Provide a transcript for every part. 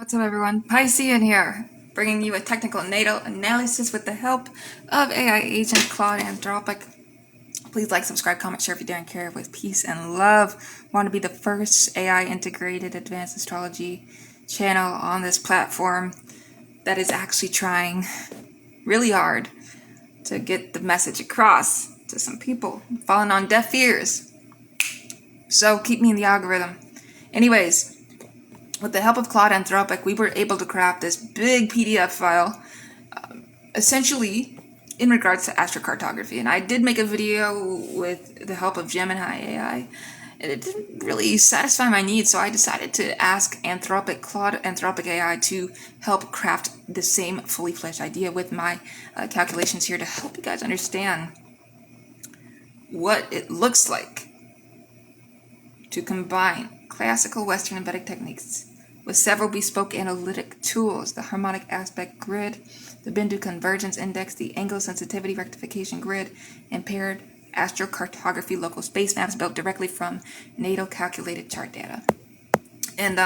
What's up, everyone? Piscean here, bringing you a technical natal analysis with the help of AI agent Claude Anthropic. Please like, subscribe, comment, share if you dare, and care with peace and love. Want to be the first AI integrated advanced astrology channel on this platform that is actually trying really hard to get the message across to some people falling on deaf ears. So keep me in the algorithm. Anyways, with the help of Claude Anthropic, we were able to craft this big PDF file, essentially in regards to astrocartography. And I did make a video with the help of Gemini AI, and it didn't really satisfy my needs, so I decided to ask Claude Anthropic AI to help craft the same fully fledged idea with my calculations here to help you guys understand what it looks like to combine classical Western and Vedic techniques with several bespoke analytic tools: the harmonic aspect grid, the Bindu convergence index, the angle sensitivity rectification grid, and paired astrocartography local space maps built directly from natal calculated chart data. And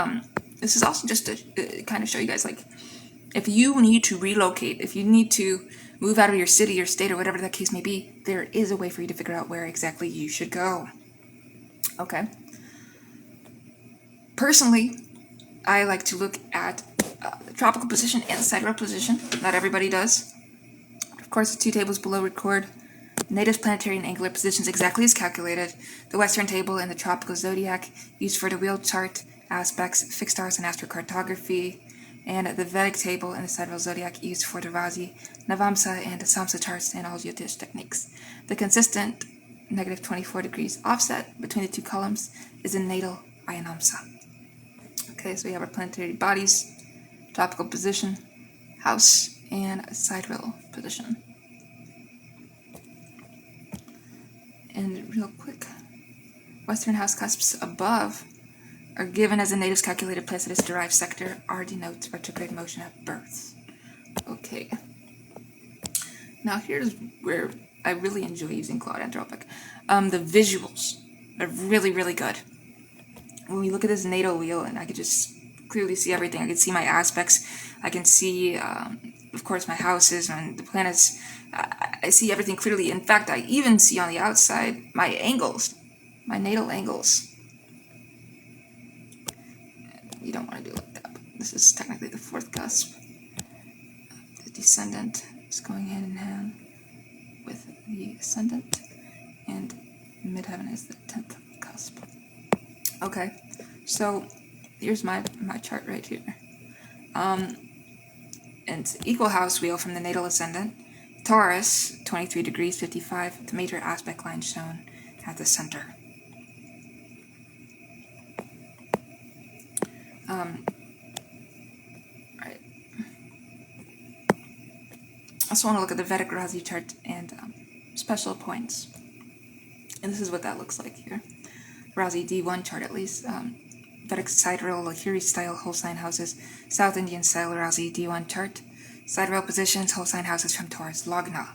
this is also just to kind of show you guys, like, if you need to relocate, if you need to move out of your city or state or whatever that case may be, there is a way for you to figure out where exactly you should go. Okay. Personally, I like to look at the tropical position and the sidereal position. Not everybody does. Of course, the two tables below record native planetary and angular positions exactly as calculated. The Western table and the tropical zodiac used for the wheel chart aspects, fixed stars, and astrocartography, and the Vedic table and the sidereal zodiac used for the Razi, Navamsa, and the Samsa charts and all Jyotish techniques. The consistent negative 24 degrees offset between the two columns is in natal Ayanamsa. Okay, so we have our planetary bodies, tropical position, house, and sidereal position. And real quick, Western house cusps above are given as a native's calculated Placidus derived sector. R denotes retrograde motion at birth. Okay. Now here's where I really enjoy using Claude Anthropic. The visuals are really, really good. When we look at this natal wheel, and I could just clearly see everything. I can see my aspects. I can see, of course, my houses and the planets. I see everything clearly. In fact, I even see on the outside my angles, my natal angles. You don't want to do it like that. But this is technically the fourth cusp. The descendant is going hand in hand with the ascendant, and midheaven is the 10th cusp. Okay, so here's my chart right here. And it's equal house wheel from the natal ascendant. Taurus, 23 degrees 55, the major aspect line shown at the center. Right. I also want to look at the Vedic Razi chart and special points. And this is what that looks like here. Razi D1 chart, at least. Vedic sidereal Lahiri style whole sign houses, South Indian style Razi D1 chart, sidereal positions, whole sign houses from Taurus Lagna.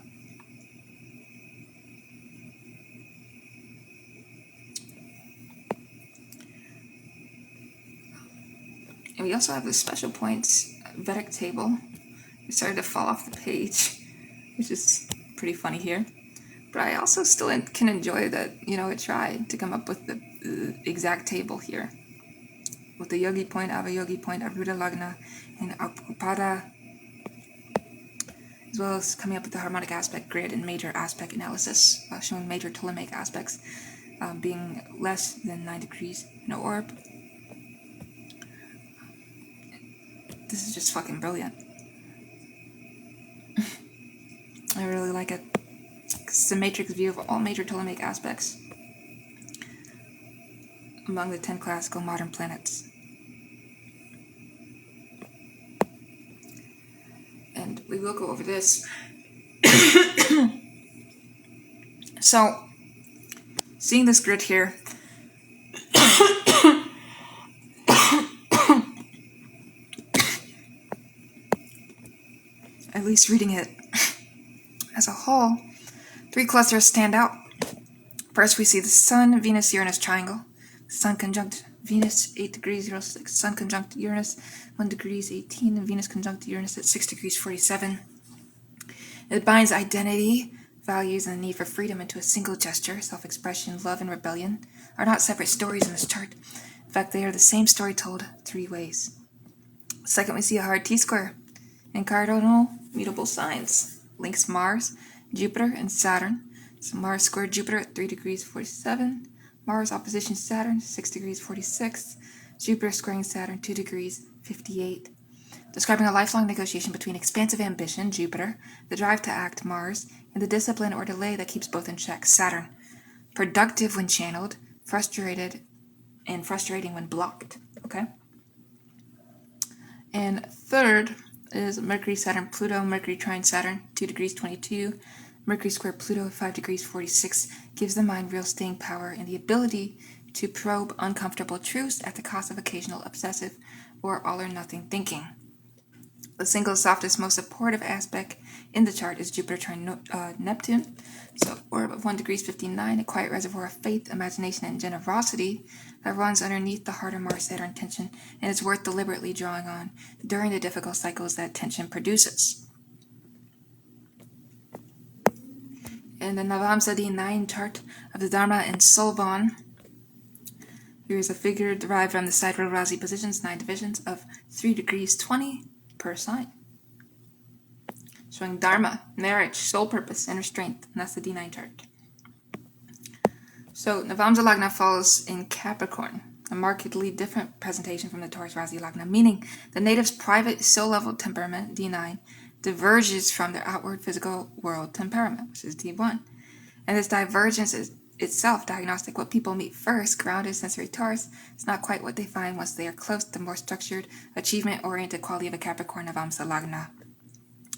And we also have the special points Vedic table. It started to fall off the page, which is pretty funny here. But I also still can enjoy that, it tried to come up with the exact table here, with the Yogi point, Avayogi point, Aruda Lagna, and Apupada, as well as coming up with the harmonic aspect grid and major aspect analysis, showing major Ptolemaic aspects being less than 9 degrees in an orb. This is just fucking brilliant. I really like it. It's a matrix view of all major Ptolemaic aspects among the 10 classical modern planets. And we will go over this. So, seeing this grid here, at least reading it as a whole, 3 clusters stand out. First, we see the Sun, Venus, Uranus triangle, Sun conjunct Venus 8 degrees 06, Sun conjunct Uranus 1 degrees 18, and Venus conjunct Uranus at 6 degrees 47. It binds identity, values, and the need for freedom into a single gesture. Self-expression, love, and rebellion are not separate stories in this chart. In fact, they are the same story told 3 ways. Second, we see a hard T-square in cardinal mutable signs. Links Mars, Jupiter, and Saturn. So Mars squared Jupiter at 3 degrees 47. Mars opposition Saturn, 6 degrees 46. Jupiter squaring Saturn, 2 degrees 58. Describing a lifelong negotiation between expansive ambition, Jupiter, the drive to act, Mars, and the discipline or delay that keeps both in check, Saturn. Productive when channeled, frustrating when blocked. Okay? And third is Mercury, Saturn, Pluto. Mercury trine Saturn, 2 degrees 22. Mercury square Pluto at 5 degrees 46 gives the mind real staying power and the ability to probe uncomfortable truths at the cost of occasional obsessive or all-or-nothing thinking. The single softest, most supportive aspect in the chart is Jupiter trine Neptune. So orb of 1 degrees 59, a quiet reservoir of faith, imagination, and generosity that runs underneath the heart of Mars-Saturn tension and is worth deliberately drawing on during the difficult cycles that tension produces. In the Navamsa D9 chart of the Dharma and Solvan, here is a figure derived from the sidereal Razi positions, 9 divisions of 3 degrees 20 per sign. Showing Dharma, marriage, soul purpose, inner strength, and that's the D9 chart. So Navamsa Lagna falls in Capricorn, a markedly different presentation from the Taurus Razi Lagna, meaning the native's private soul-level temperament, D9, diverges from their outward physical world temperament, which is D1. And this divergence is itself diagnostic. What people meet first, grounded sensory Taurus, is not quite what they find once they are close to the more structured, achievement-oriented quality of a Capricorn Navamsa Lagna.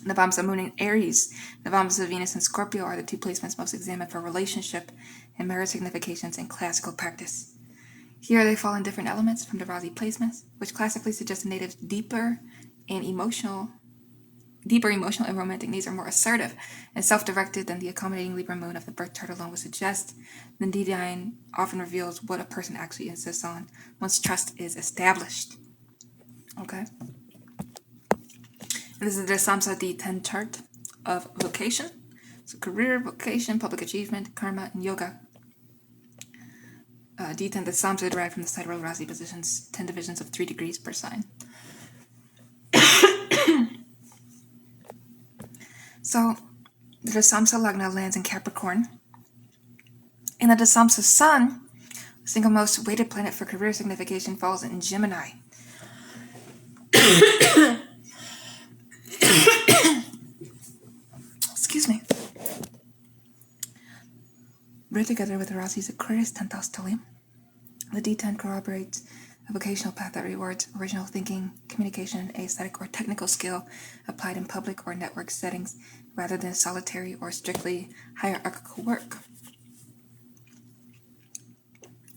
Navamsa Moon in Aries, Navamsa Venus and Scorpio are the 2 placements most examined for relationship and marriage significations in classical practice. Here they fall in different elements from the Razi placements, which classically suggest the native's deeper emotional and romantic needs are more assertive and self-directed than the accommodating Libra moon of the birth chart alone would suggest. The D9 often reveals what a person actually insists on once trust is established. Okay? And this is the Samsa D10 chart of vocation. So career, vocation, public achievement, karma, and yoga. D10, the Samsa derived from the sidereal Razi positions, 10 divisions of 3 degrees per sign. So, the Dasamsa Lagna lands in Capricorn. And the Dasamsa Sun, the single most weighted planet for career signification, falls in Gemini. Excuse me. Read together with the Razi's Aquarius 10th house stellium. The D10 corroborates a vocational path that rewards original thinking, communication, aesthetic, or technical skill applied in public or network settings rather than solitary or strictly hierarchical work.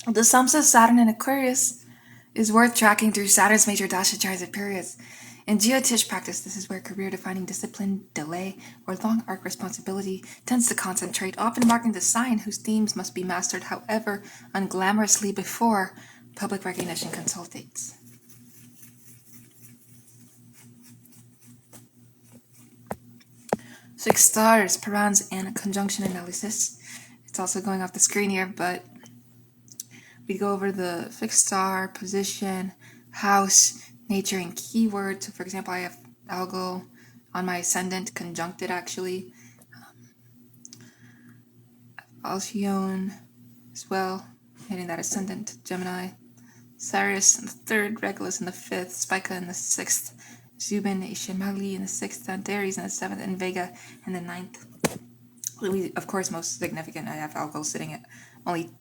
The Samsa Saturn in Aquarius is worth tracking through Saturn's major dasha transit periods. In Geotish practice, this is where career-defining discipline, delay, or long arc responsibility tends to concentrate, often marking the sign whose themes must be mastered, however unglamorously, before public recognition consolidates. Fixed stars, Paran's and conjunction analysis. It's also going off the screen here, but we go over the fixed star, position, house, nature, and keyword. So for example, I have Algol on my ascendant, conjuncted actually. Alcyone as well, hitting that ascendant, Gemini. Sirius in the 3rd, Regulus in the 5th, Spica in the 6th, Zubin, Ishmaeli in the 6th, Antares in the 7th, and Vega in the 9th. Of course, most significant, I have Algol sitting at only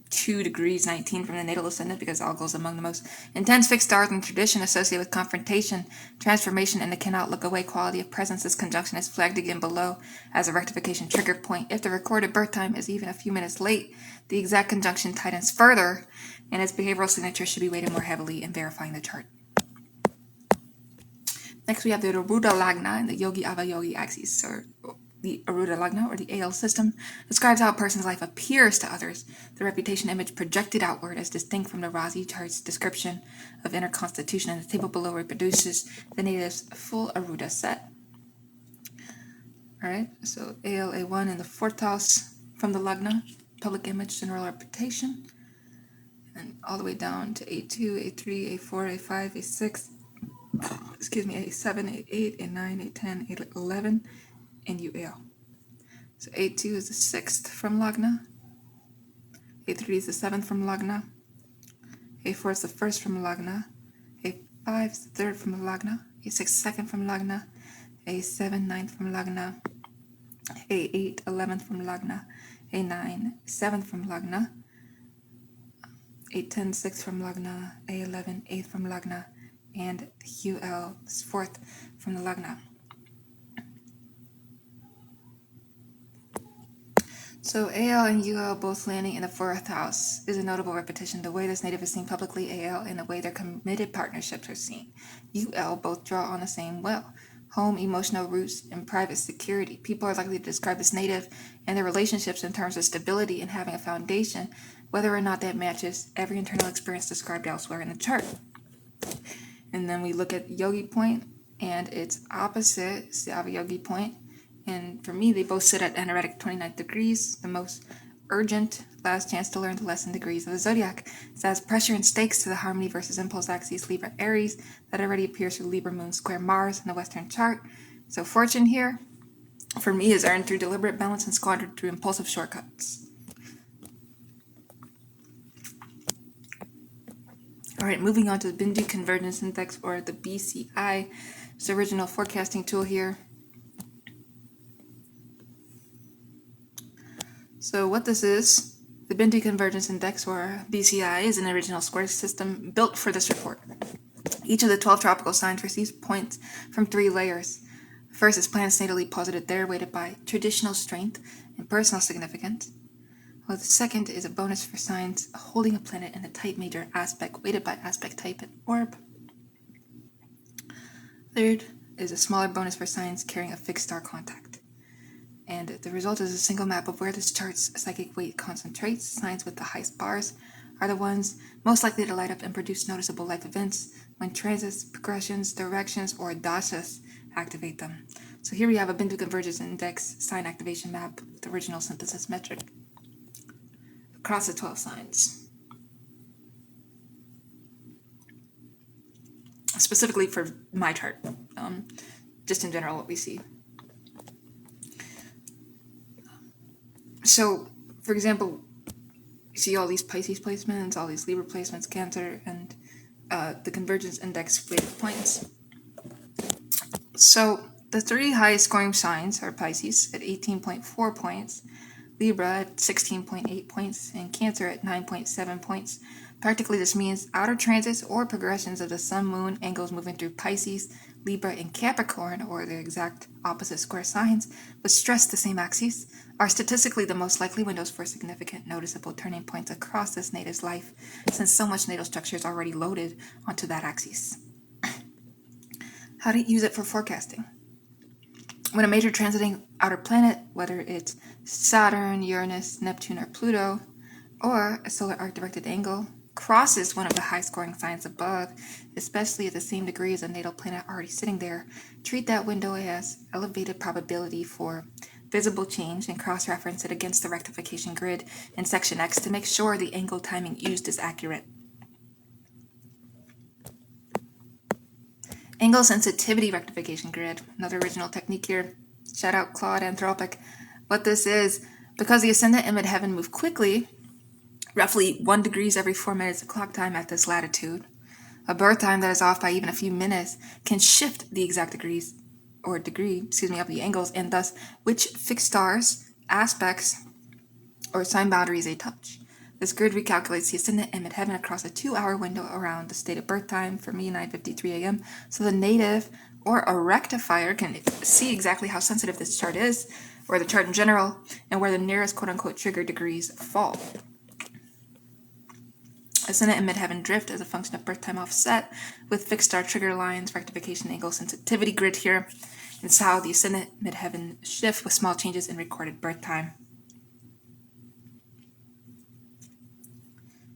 2 degrees 19 from the natal ascendant, because Algol is among the most intense fixed stars in tradition associated with confrontation, transformation, and the cannot look away quality of presence. This conjunction is flagged again below as a rectification trigger point. If the recorded birth time is even a few minutes late, the exact conjunction tightens further, and its behavioral signature should be weighted more heavily in verifying the chart. Next, we have the Ruda Lagna and the Yogi Avayogi axis, or The Aruda Lagna, or the AL system, describes how a person's life appears to others, the reputation image projected outward as distinct from the Razi chart's description of inner constitution, and the table below reproduces the native's full Aruda set. Alright, so AL A1 in the 4th house from the Lagna, public image, general reputation, and all the way down to A2, A3, A4, A5, A6, excuse me, A7, A8, A9, A10, A11, and UAL. So A2 is the 6th from Lagna, A3 is the 7th from Lagna, A4 is the 1st from Lagna, A5 is the 3rd from Lagna, A6 2nd from Lagna, A7 9th from Lagna, A8 11th from Lagna, A9 7th from Lagna, A10 6th from Lagna, A11 8th from Lagna, and UL is 4th from the Lagna. So AL and UL both landing in the 4th house is a notable repetition. The way this native is seen publicly, AL, and the way their committed partnerships are seen. UL both draw on the same well. Home, emotional roots, and private security. People are likely to describe this native and their relationships in terms of stability and having a foundation, whether or not that matches every internal experience described elsewhere in the chart. And then we look at yogi point, and its opposite, Savya yogi point. And for me, they both sit at energetic 29 degrees, the most urgent, last chance to learn the lesson degrees of the zodiac. It adds pressure and stakes to the harmony versus impulse axis Libra Aries that already appears through Libra Moon square Mars in the Western chart. So fortune here, for me, is earned through deliberate balance and squandered through impulsive shortcuts. All right, moving on to the Bindu Convergence Index, or the BCI. It's the original forecasting tool here. So what this is, the Bindu Convergence Index, or BCI, is an original square system built for this report. Each of the 12 tropical signs receives points from 3 layers. First is planets natally posited there, weighted by traditional strength and personal significance. While the second is a bonus for signs holding a planet in a tight major aspect, weighted by aspect type and orb. Third is a smaller bonus for signs carrying a fixed star contact. And the result is a single map of where this chart's psychic weight concentrates. Signs with the highest bars are the ones most likely to light up and produce noticeable life events when transits, progressions, directions, or dashas activate them. So here we have a Bindu Convergence Index sign activation map with the original synthesis metric across the 12 signs. Specifically for my chart, just in general what we see. So, for example, you see all these Pisces placements, all these Libra placements, Cancer, and the Convergence Index weighted points. So, the 3 highest scoring signs are Pisces at 18.4 points, Libra at 16.8 points, and Cancer at 9.7 points. Practically, this means outer transits or progressions of the Sun, Moon, angles moving through Pisces, Libra, and Capricorn, or the exact opposite square signs, but stress the same axes, are statistically the most likely windows for significant noticeable turning points across this native's life, since so much natal structure is already loaded onto that axis. How to use it for forecasting? When a major transiting outer planet, whether it's Saturn, Uranus, Neptune, or Pluto, or a solar arc-directed angle, crosses one of the high-scoring signs above, especially at the same degree as a natal planet already sitting there, treat that window as elevated probability for visible change and cross-reference it against the rectification grid in section X to make sure the angle timing used is accurate. Angle sensitivity rectification grid, another original technique here. Shout out Claude Anthropic. What this is, because the ascendant and midheaven move quickly, roughly 1 degree every 4 minutes of clock time at this latitude, a birth time that is off by even a few minutes can shift the exact degree of the angles, and thus which fixed stars, aspects, or sign boundaries they touch. This grid recalculates the ascendant and midheaven across a 2-hour window around the stated birth time, for me 9:53 a.m., so the native or a rectifier can see exactly how sensitive this chart is, or the chart in general, and where the nearest quote-unquote trigger degrees fall. Ascendant and midheaven drift as a function of birth time offset with fixed star trigger lines, rectification angle sensitivity grid here. It's how the ascendant midheaven shift with small changes in recorded birth time.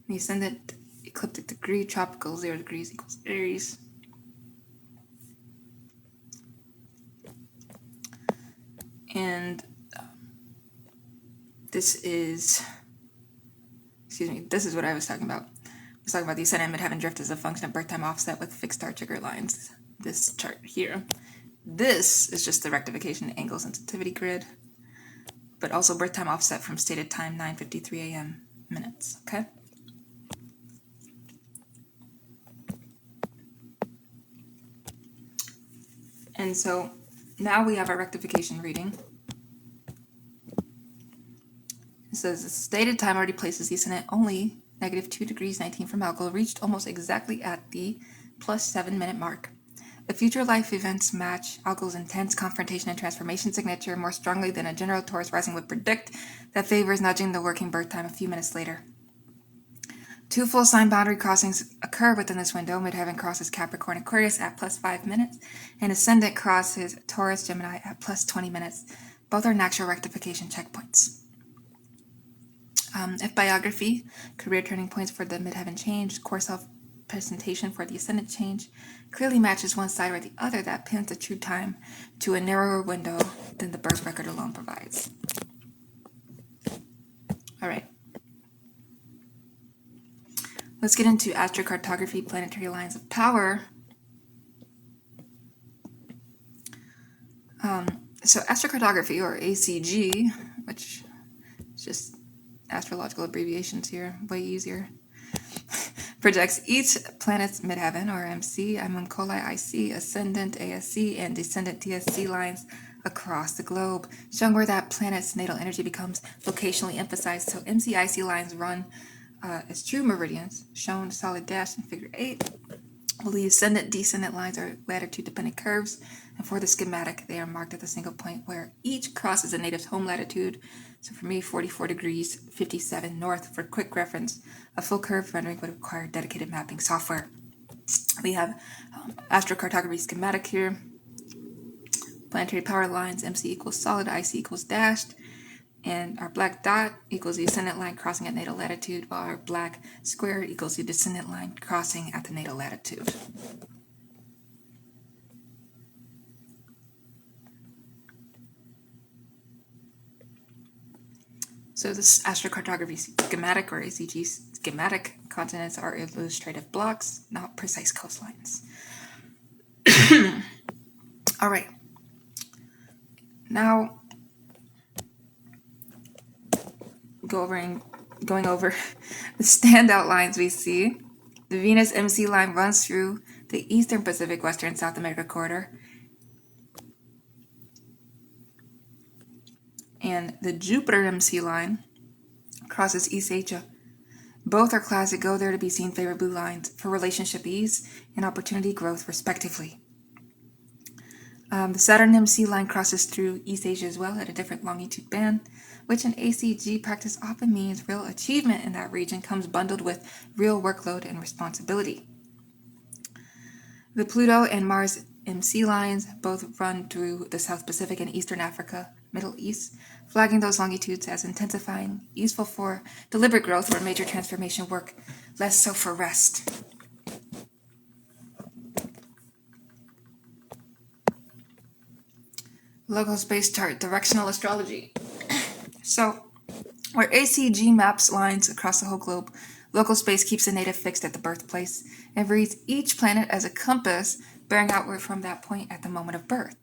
The ascendant ecliptic degree, tropical 0 degrees equals Aries. And this is what I was talking about. I was talking about the ascendant midheaven drift as a function of birth time offset with fixed star trigger lines. This chart here. This is just the rectification angle sensitivity grid, but also birth time offset from stated time 9:53 a.m. minutes, okay? And so now we have our rectification reading. It says the stated time already places the ascendant only -2 degrees 19 from Algol, reached almost exactly at the +7 minute mark. The future life events match Algol's intense confrontation and transformation signature more strongly than a general Taurus rising would predict that favors nudging the working birth time a few minutes later. 2 full sign boundary crossings occur within this window. Midheaven crosses Capricorn Aquarius at +5 minutes, and ascendant crosses Taurus Gemini at +20 minutes. Both are natural rectification checkpoints. If biography, career turning points for the midheaven change, core self presentation for the ascendant change, clearly matches one side or the other, that pins the true time to a narrower window than the birth record alone provides. All right. Let's get into astrocartography, planetary lines of power. So astrocartography, or ACG, which is just astrological abbreviations here, way easier, projects each planet's midheaven, or MC, Amunculi IC, ascendant ASC, and descendant DSC lines across the globe, showing where that planet's natal energy becomes locationally emphasized. So MC-IC lines run as true meridians, shown solid dash in figure 8, while the ascendant-descendant lines are latitude-dependent curves, and for the schematic, they are marked at a single point where each crosses a native's home latitude. So for me, 44 degrees 57 north. For quick reference, a full curve rendering would require dedicated mapping software. We have astrocartography schematic here. Planetary power lines, MC equals solid, IC equals dashed, and our black dot equals the ascendant line crossing at natal latitude, while our black square equals the descendant line crossing at the natal latitude. So this astrocartography schematic, or ACG schematic, continents are illustrative blocks, not precise coastlines. All right. Now, going over the standout lines we see. The Venus MC line runs through the Eastern Pacific, Western, South America corridor. And the Jupiter MC line crosses East Asia. Both are classic go there to be seen favorite blue lines for relationship ease and opportunity growth, respectively. The Saturn MC line crosses through East Asia as well at a different longitude band, which in ACG practice often means real achievement in that region comes bundled with real workload and responsibility. The Pluto and Mars MC lines both run through the South Pacific and Eastern Africa, Middle East, flagging those longitudes as intensifying, useful for deliberate growth or major transformation work, less so for rest. Local space chart, directional astrology. So, where ACG maps lines across the whole globe, local space keeps the native fixed at the birthplace and reads each planet as a compass bearing outward from that point at the moment of birth.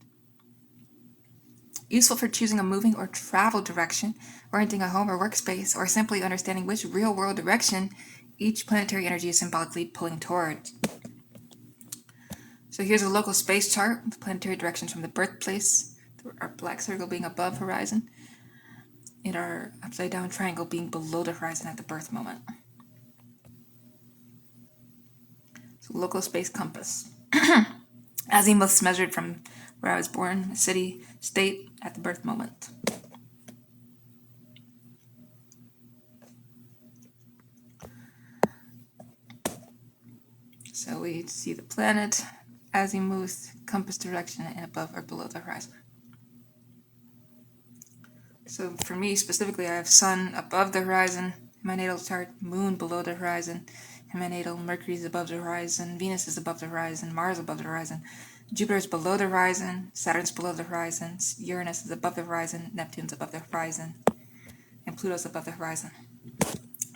Useful for choosing a moving or travel direction, orienting a home or workspace, or simply understanding which real-world direction each planetary energy is symbolically pulling towards. So here's a local space chart with planetary directions from the birthplace, our black circle being above horizon, and our upside down triangle being below the horizon at the birth moment. So local space compass. Azimuths measured from where I was born, city, state, at the birth moment. So we see the planet azimuth, compass direction, and above or below the horizon. So for me specifically, I have Sun above the horizon in my natal chart, Moon below the horizon in my natal, Mercury is above the horizon, Venus is above the horizon, Mars above the horizon, Jupiter is below the horizon, Saturn's below the horizon, Uranus is above the horizon, Neptune's above the horizon, and Pluto's above the horizon.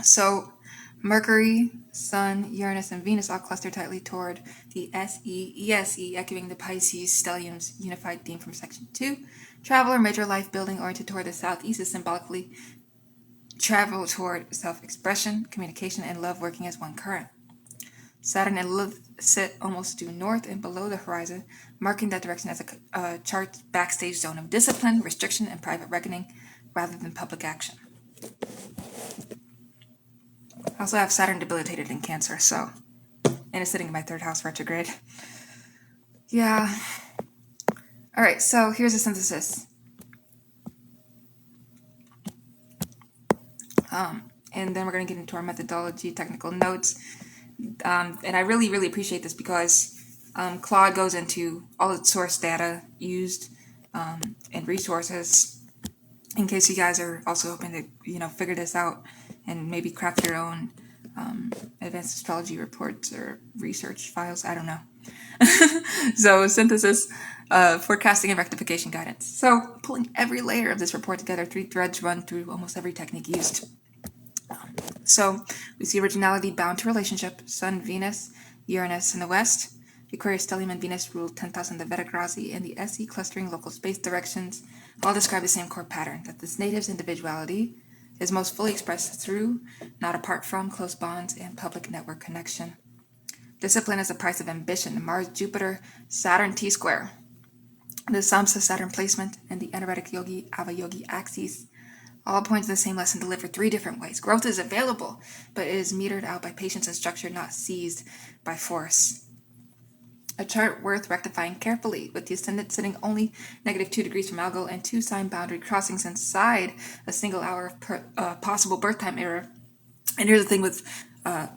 So Mercury, Sun, Uranus, and Venus all cluster tightly toward the SE-ESE, echoing the Pisces stellium's unified theme from Section 2. Travel or major life building oriented toward the southeast is symbolically travel toward self-expression, communication, and love working as one current. Saturn and Lilith sit almost due north and below the horizon, marking that direction as a chart's backstage zone of discipline, restriction, and private reckoning rather than public action. I also have Saturn debilitated in Cancer, so, and it's sitting in my third house retrograde. Yeah. All right, so here's a synthesis. And then we're going to get into our methodology, technical notes. And I really, really appreciate this because Claude goes into all the source data used and resources in case you guys are also hoping to, figure this out and maybe craft your own advanced astrology reports or research files. I don't know. So synthesis, forecasting and rectification guidance. So pulling every layer of this report together, 3 threads run through almost every technique used. So we see originality bound to relationship, Sun, Venus, Uranus in the west, Aquarius, stellium, and Venus rule 10,000 the Vedic Rasi, and the SE clustering local space directions all describe the same core pattern, that this native's individuality is most fully expressed through, not apart from, close bonds and public network connection. Discipline is the price of ambition, Mars, Jupiter, Saturn T-square, the Samsa Saturn placement, and the energetic yogi, Avayogi axis all point to the same lesson delivered 3 different ways. Growth is available, but it is metered out by patience and structure, not seized by force. A chart worth rectifying carefully, with the ascendant sitting only -2 degrees from algal and 2 sign boundary crossings inside a single hour of possible birth time error. And here's the thing with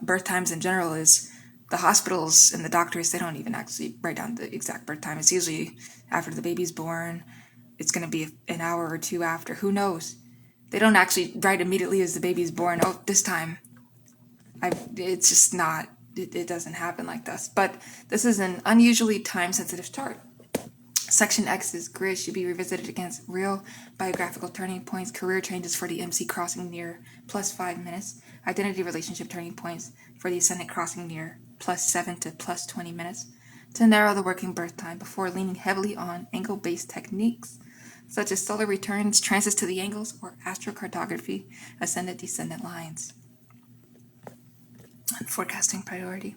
birth times in general is the hospitals and the doctors, they don't even actually write down the exact birth time. It's usually after the baby's born. It's going to be an hour or 2 after. Who knows? They don't actually write immediately as the baby's born, oh, this time. It's just not, it doesn't happen like this. But this is an unusually time-sensitive chart. Section X's grid should be revisited against real biographical turning points, career changes for the MC crossing near +5 minutes, identity relationship turning points for the ascendant crossing near +7 to +20 minutes, to narrow the working birth time before leaning heavily on angle-based techniques such as solar returns, transits to the angles, or astrocartography, ascendant-descendant lines. Forecasting priority.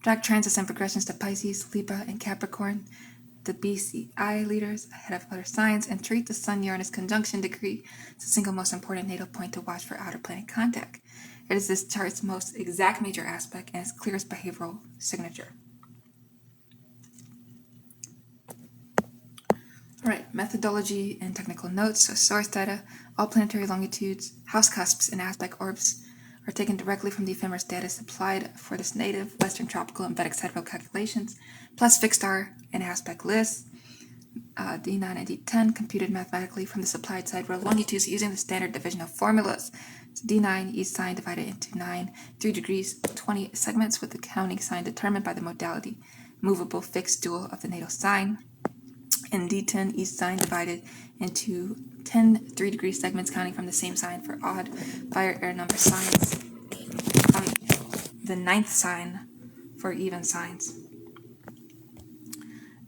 Track transits and progressions to Pisces, Libra, and Capricorn, the BCI leaders ahead of other signs, and treat the Sun-Uranus conjunction degree as the single most important natal point to watch for outer planet contact. It is this chart's most exact major aspect and its clearest behavioral signature. All right, methodology and technical notes. So source data, all planetary longitudes, house cusps, and aspect orbs are taken directly from the ephemeris data supplied for this native, Western tropical, and Vedic sidereal calculations, plus fixed star and aspect lists. D9 and D10 computed mathematically from the supplied sidereal longitudes using the standard divisional formulas. So D9, each sign divided into 9, 3 degrees, 20 segments with the counting sign determined by the modality, movable fixed dual of the natal sign. And D10, each sign divided into 10 3-degree segments counting from the same sign for odd fire air number signs, from the 9th sign for even signs.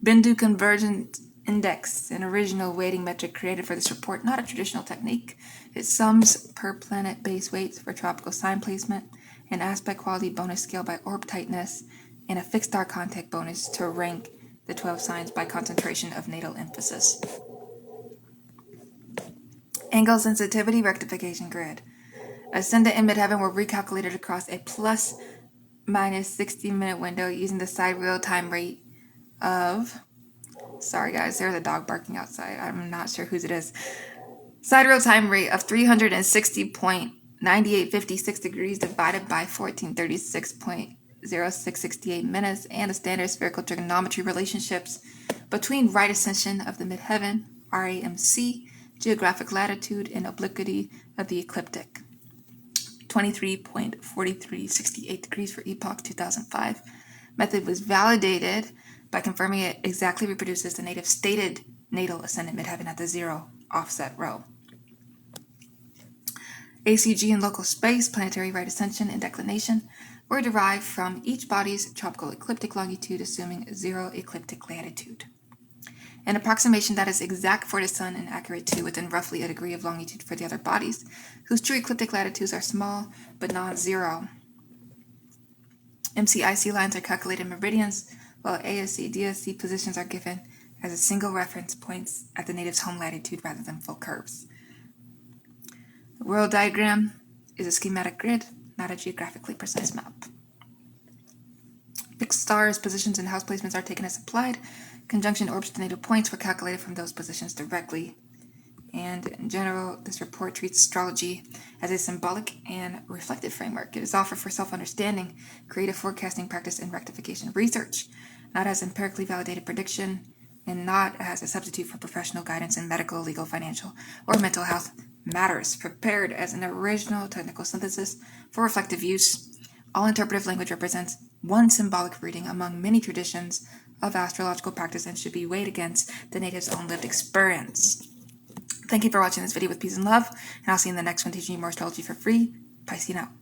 Bindu Convergent Index, an original weighting metric created for this report, not a traditional technique. It sums per planet base weights for tropical sign placement, an aspect quality bonus scale by orb tightness, and a fixed star contact bonus to rank the 12 signs by concentration of natal emphasis. Angle sensitivity rectification grid. Ascendant and midheaven were recalculated across a plus minus 60-minute window using the sidereal time rate of, sorry guys, there's a dog barking outside. I'm not sure whose it is. Sidereal time rate of 360.9856 degrees divided by 1436 0668 minutes, and the standard spherical trigonometry relationships between right ascension of the midheaven, RAMC, geographic latitude, and obliquity of the ecliptic. 23.4368 degrees for epoch 2005. Method was validated by confirming it exactly reproduces the native stated natal ascendant midheaven at the 0 offset row. ACG in local space, planetary right ascension, and declination were derived from each body's tropical ecliptic longitude, assuming 0 ecliptic latitude. An approximation that is exact for the Sun and accurate to within roughly a degree of longitude for the other bodies, whose true ecliptic latitudes are small but non-zero. MCIC lines are calculated in meridians, while ASC DSC positions are given as a single reference points at the native's home latitude rather than full curves. The world diagram is a schematic grid, not a geographically precise map. Fixed stars, positions, and house placements are taken as applied. Conjunction orbs to natal points were calculated from those positions directly. And in general, this report treats astrology as a symbolic and reflective framework. It is offered for self-understanding, creative forecasting practice, and rectification research, not as empirically validated prediction, and not as a substitute for professional guidance in medical, legal, financial, or mental health matters. Prepared as an original technical synthesis for reflective use, all interpretive language represents one symbolic reading among many traditions of astrological practice and should be weighed against the native's own lived experience. Thank you for watching this video with peace and love, and I'll see you in the next one teaching you more astrology for free. Peace out.